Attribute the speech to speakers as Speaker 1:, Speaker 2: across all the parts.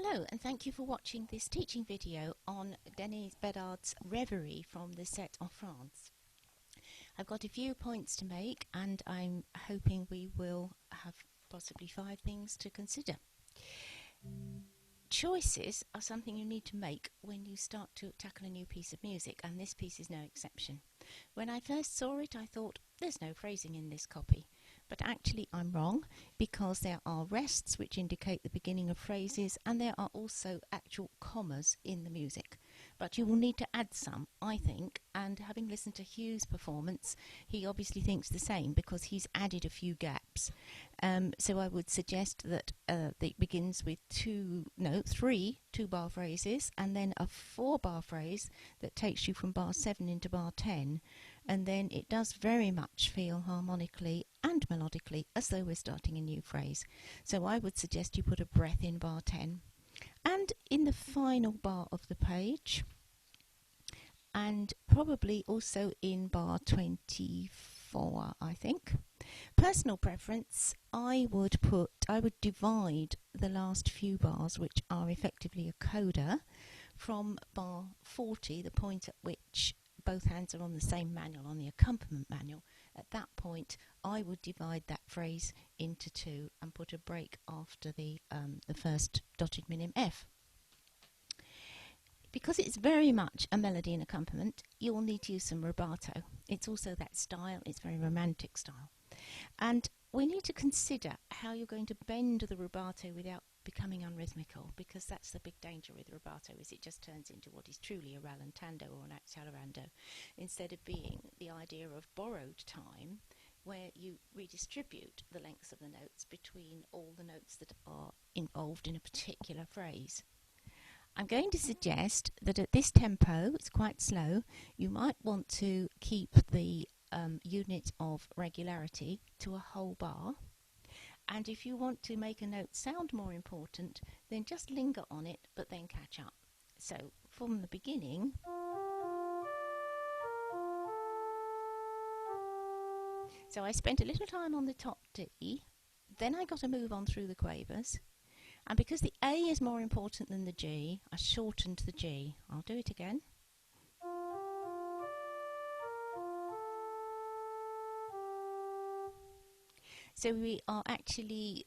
Speaker 1: Hello, and thank you for watching this teaching video on Denis Bedard's Reverie from the set en France. I've got a few points to make, and I'm hoping we will have possibly 5 things to consider. Choices are something you need to make when you start to tackle a new piece of music, and this piece is no exception. When I first saw it, I thought, there's no phrasing in this copy. But actually I'm wrong, because there are rests which indicate the beginning of phrases, and there are also actual commas in the music. But you will need to add some, I think, and having listened to Hugh's performance, he obviously thinks the same because he's added a few gaps. So I would suggest that it begins with 3 2-bar phrases, and then a 4-bar phrase that takes you from bar 7 into bar 10. And then it does very much feel harmonically and melodically as though we're starting a new phrase. So I would suggest you put a breath in bar 10 and in the final bar of the page, and probably also in bar 24, I think. Personal preference, I would divide the last few bars, which are effectively a coda, from bar 40, the point at which both hands are on the same manual, on the accompaniment manual. At that point, I would divide that phrase into 2 and put a break after the first dotted minim F. Because it's very much a melody and accompaniment, you will need to use some rubato. It's also that style, it's very romantic style. And we need to consider how you're going to bend the rubato without becoming unrhythmical, because that's the big danger with rubato, is it just turns into what is truly a rallentando or an accelerando, instead of being the idea of borrowed time, where you redistribute the lengths of the notes between all the notes that are involved in a particular phrase. I'm going to suggest that at this tempo, it's quite slow, you might want to keep the unit of regularity to a whole bar. And if you want to make a note sound more important, then just linger on it, but then catch up. So from the beginning, so I spent a little time on the top D, then I got to move on through the quavers, and because the A is more important than the G, I shortened the G. I'll do it again. So we are actually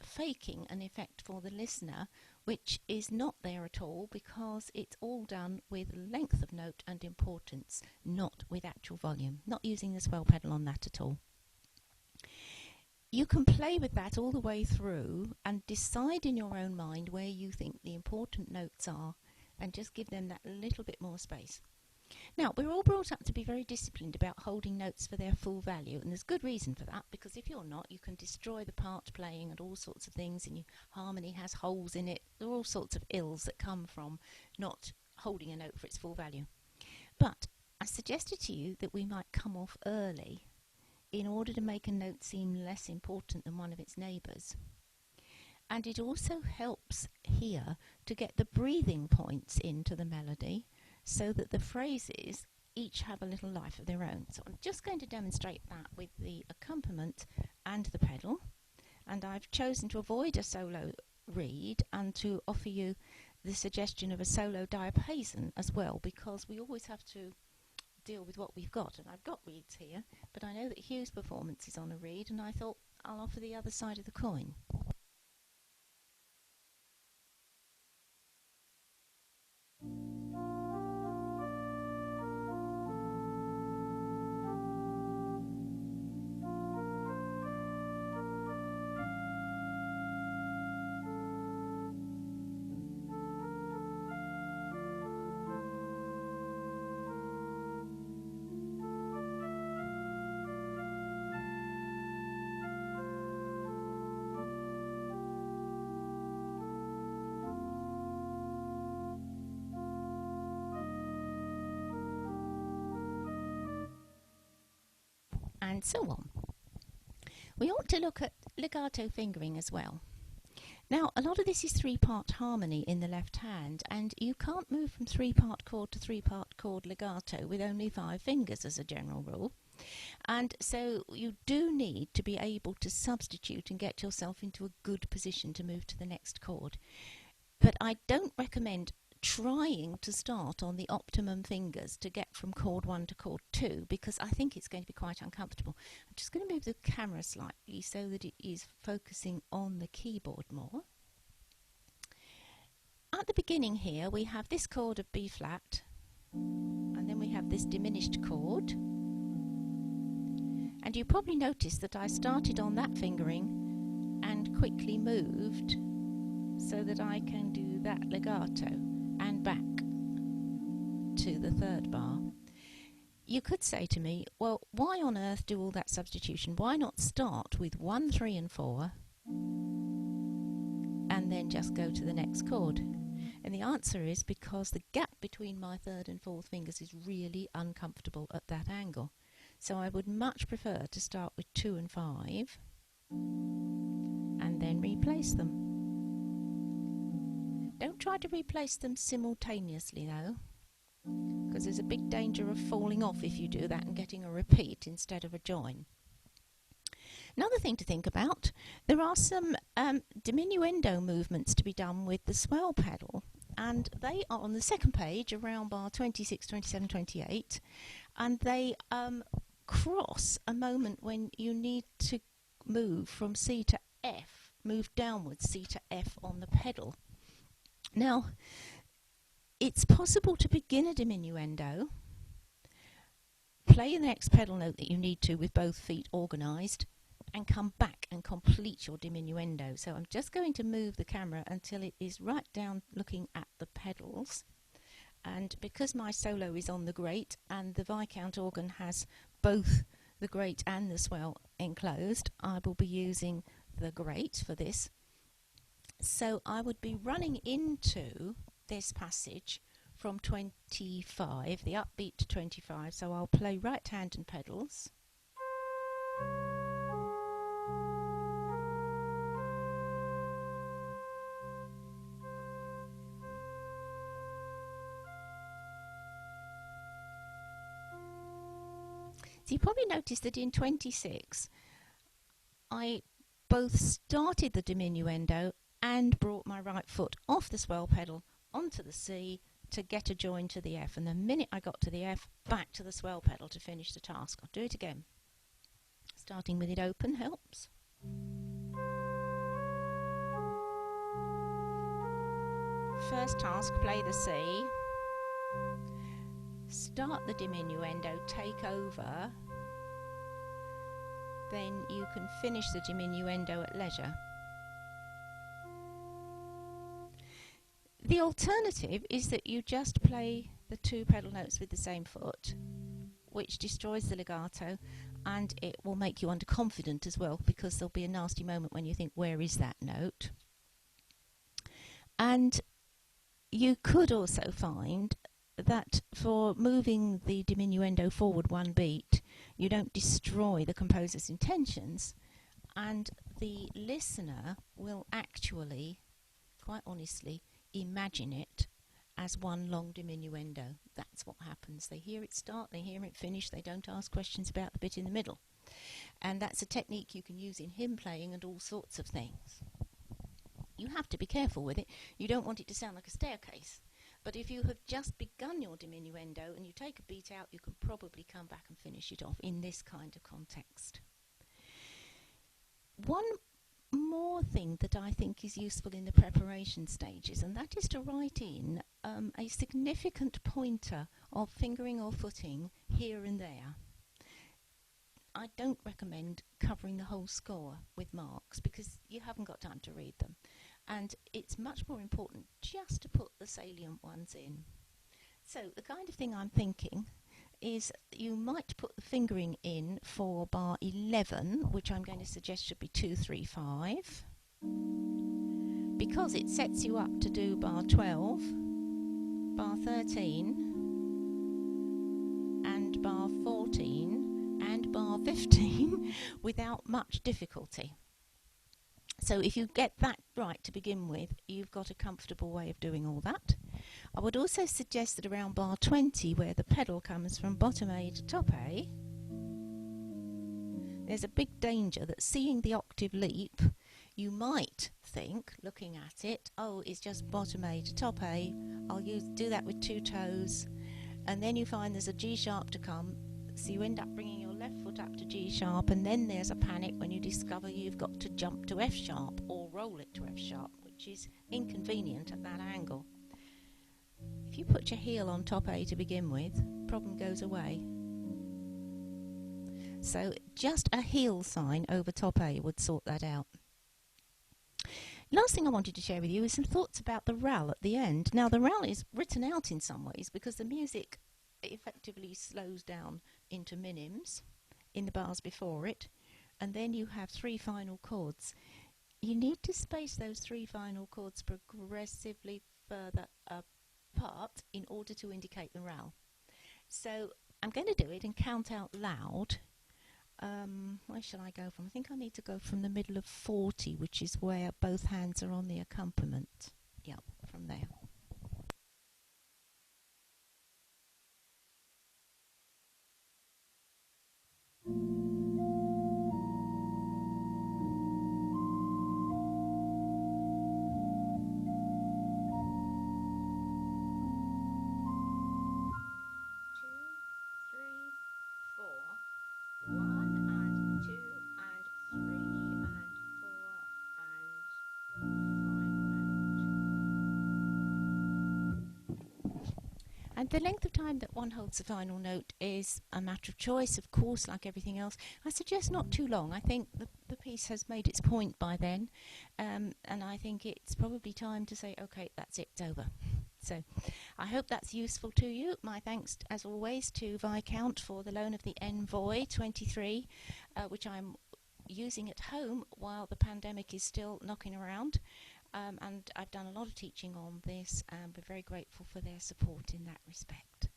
Speaker 1: faking an effect for the listener, which is not there at all, because it's all done with length of note and importance, not with actual volume, not using the swell pedal on that at all. You can play with that all the way through and decide in your own mind where you think the important notes are, and just give them that little bit more space. Now, we're all brought up to be very disciplined about holding notes for their full value, and there's good reason for that, because if you're not, you can destroy the part playing and all sorts of things, and your harmony has holes in it. There are all sorts of ills that come from not holding a note for its full value. But I suggested to you that we might come off early in order to make a note seem less important than one of its neighbours. And it also helps here to get the breathing points into the melody, so that the phrases each have a little life of their own. So I'm just going to demonstrate that with the accompaniment and the pedal. And I've chosen to avoid a solo reed and to offer you the suggestion of a solo diapason as well, because we always have to deal with what we've got. And I've got reeds here, but I know that Hugh's performance is on a reed, and I thought I'll offer the other side of the coin. And so on. We ought to look at legato fingering as well. Now, a lot of this is 3-part harmony in the left hand, and you can't move from 3-part chord to 3-part chord legato with only 5 fingers as a general rule. And so you do need to be able to substitute and get yourself into a good position to move to the next chord. But I don't recommend trying to start on the optimum fingers to get from chord 1 to chord 2, because I think it's going to be quite uncomfortable. I'm just going to move the camera slightly so that it is focusing on the keyboard more. At the beginning here we have this chord of B flat, and then we have this diminished chord, and you probably noticed that I started on that fingering and quickly moved so that I can do that legato and back to the third bar. You could say to me, well, why on earth do all that substitution? Why not start with 1, 3 and 4 and then just go to the next chord? And the answer is because the gap between my third and fourth fingers is really uncomfortable at that angle. So I would much prefer to start with 2 and 5 and then replace them. Don't try to replace them simultaneously though, because there's a big danger of falling off if you do that and getting a repeat instead of a join. Another thing to think about, there are some diminuendo movements to be done with the swell pedal, and they are on the second page around bar 26, 27, 28, and they cross a moment when you need to move from C to F, move downwards C to F on the pedal. Now, it's possible to begin a diminuendo, play the next pedal note that you need to with both feet organised, and come back and complete your diminuendo. So I'm just going to move the camera until it is right down looking at the pedals, and because my solo is on the grate and the Viscount organ has both the grate and the swell enclosed, I will be using the grate for this. So I would be running into this passage from 25, the upbeat to 25, so I'll play right hand and pedals. So you probably noticed that in 26 I both started the diminuendo and brought my right foot off the swell pedal onto the C to get a join to the F, and the minute I got to the F, back to the swell pedal to finish the task. I'll do it again. Starting with it open helps. First task, play the C. Start the diminuendo, take over, then you can finish the diminuendo at leisure. The alternative is that you just play the 2 pedal notes with the same foot, which destroys the legato, and it will make you underconfident as well, because there'll be a nasty moment when you think, where is that note? And you could also find that for moving the diminuendo forward 1 beat, you don't destroy the composer's intentions, and the listener will actually, quite honestly, imagine it as one long diminuendo. That's what happens. They hear it start, they hear it finish, they don't ask questions about the bit in the middle. And that's a technique you can use in hymn playing and all sorts of things. You have to be careful with it. You don't want it to sound like a staircase. But if you have just begun your diminuendo and you take a beat out, you can probably come back and finish it off in this kind of context. One more thing that I think is useful in the preparation stages, and that is to write in a significant pointer of fingering or footing here and there. I don't recommend covering the whole score with marks because you haven't got time to read them. And it's much more important just to put the salient ones in. So the kind of thing I'm thinking is you might put the fingering in for bar 11, which I'm going to suggest should be 2, 3, 5, because it sets you up to do bar 12, bar 13, and bar 14, and bar 15 without much difficulty. So if you get that right to begin with, you've got a comfortable way of doing all that. I would also suggest that around bar 20, where the pedal comes from bottom A to top A, there's a big danger that seeing the octave leap, You might think, looking at it, oh, it's just bottom A to top A. I'll do that with 2 toes, and then you find there's a G sharp to come, so you end up bringing your left foot up to G sharp, and then there's a panic when you discover you've got to jump to F sharp or roll it to F sharp, which is inconvenient at that angle. If you put your heel on top A to begin with, problem goes away. So just a heel sign over top A would sort that out. Last thing I wanted to share with you is some thoughts about the RAL at the end. Now, the RAL is written out in some ways because the music effectively slows down into minims in the bars before it, and then you have 3 final chords. You need to space those 3 final chords progressively further apart in order to indicate the RAL. So I'm going to do it and count out loud. Where shall I go from? I think I need to go from the middle of 40, which is where both hands are on the accompaniment. Yeah, from there. And the length of time that one holds the final note is a matter of choice, of course, like everything else. I suggest not too long. I think the piece has made its point by then, and I think it's probably time to say, okay, that's it, it's over. So I hope that's useful to you. My thanks, as always, to Viscount for the loan of the Envoy 23, which I'm using at home while the pandemic is still knocking around. And I've done a lot of teaching on this, and we're very grateful for their support in that respect.